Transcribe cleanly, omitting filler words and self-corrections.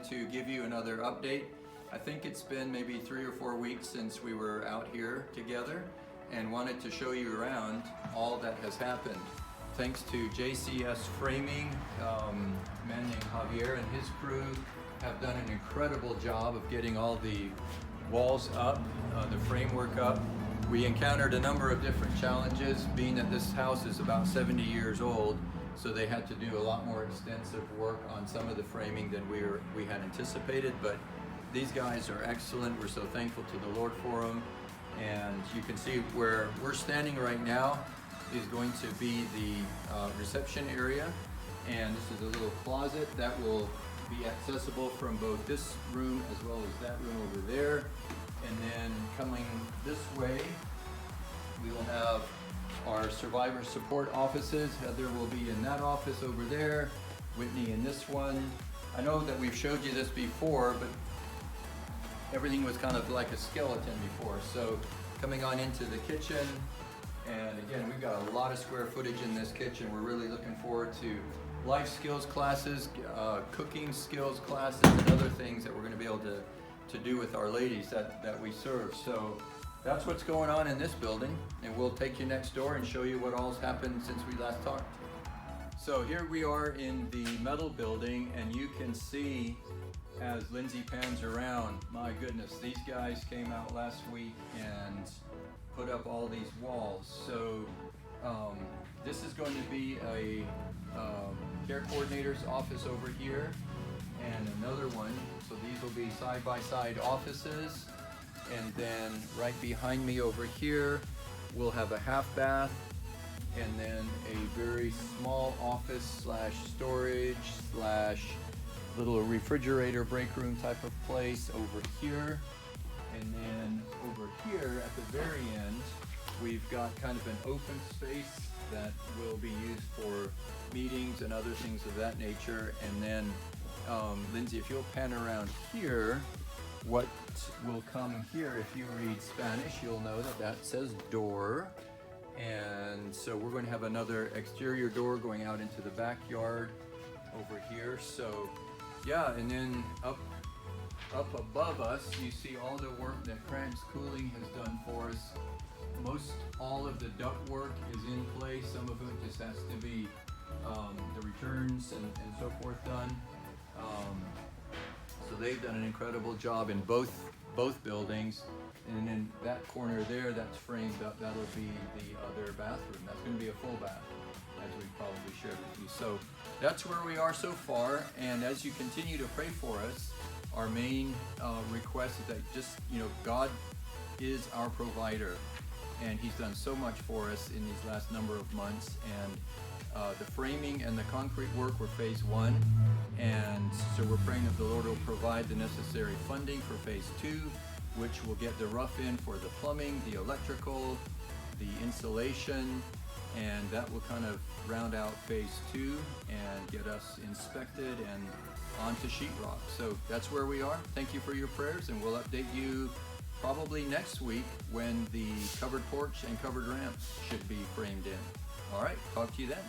To give you another update. I think it's been maybe 3 or 4 weeks since we were out here together, and wanted to show you around all that has happened. Thanks to JCS Framing, a man named Javier and his crew have done an incredible job of getting all the walls up, the framework up. We encountered a number of different challenges, being that this house is about 70 years old. So they had to do a lot more extensive work on some of the framing than we had anticipated, but these guys are excellent. We're so thankful to the Lord for them. And you can see where we're standing right now is going to be the reception area. And this is a little closet that will be accessible from both this room as well as that room over there. And then coming this way, we will have our survivor support offices. Heather will be in that office over there, Whitney in this one. I know that we've showed you this before, but everything was kind of like a skeleton before. So coming on into the kitchen, and again, we've got a lot of square footage in this kitchen. We're really looking forward to life skills classes, cooking skills classes, and other things that we're going to be able to do with our ladies that we serve. So that's what's going on in this building, and we'll take you next door and show you what all's happened since we last talked. So here we are in the metal building, and you can see as Lindsay pans around, my goodness, these guys came out last week and put up all these walls. So this is going to be a care coordinator's office over here, and another one. So these will be side-by-side offices. And then right behind me over here, we'll have a half bath, and then a very small office slash storage slash little refrigerator break room type of place over here. And then over here at the very end, we've got kind of an open space that will be used for meetings and other things of that nature. And then Lindsay, if you'll pan around here, what will come here, if you read Spanish, you'll know that says door. And so we're going to have another exterior door going out into the backyard over here. So yeah, and then up above us, you see all the work that Cramps Cooling has done for us. Most all of the duct work is in place. Some of it just has to be the returns and so forth done. So they've done an incredible job in both buildings. And in that corner there, that's framed up, that'll be the other bathroom. That's going to be a full bath, as we probably shared with you. So that's where we are so far. And as you continue to pray for us, our main request is that just, God is our provider. And He's done so much for us in these last number of months. And the framing and the concrete work were phase 1. And so we're praying that the Lord will provide the necessary funding for phase 2, which will get the rough in for the plumbing, the electrical, the insulation, and that will kind of round out phase 2 and get us inspected and onto sheetrock. So that's where we are. Thank you for your prayers, and we'll update you probably next week when the covered porch and covered ramp should be framed in. All right, talk to you then.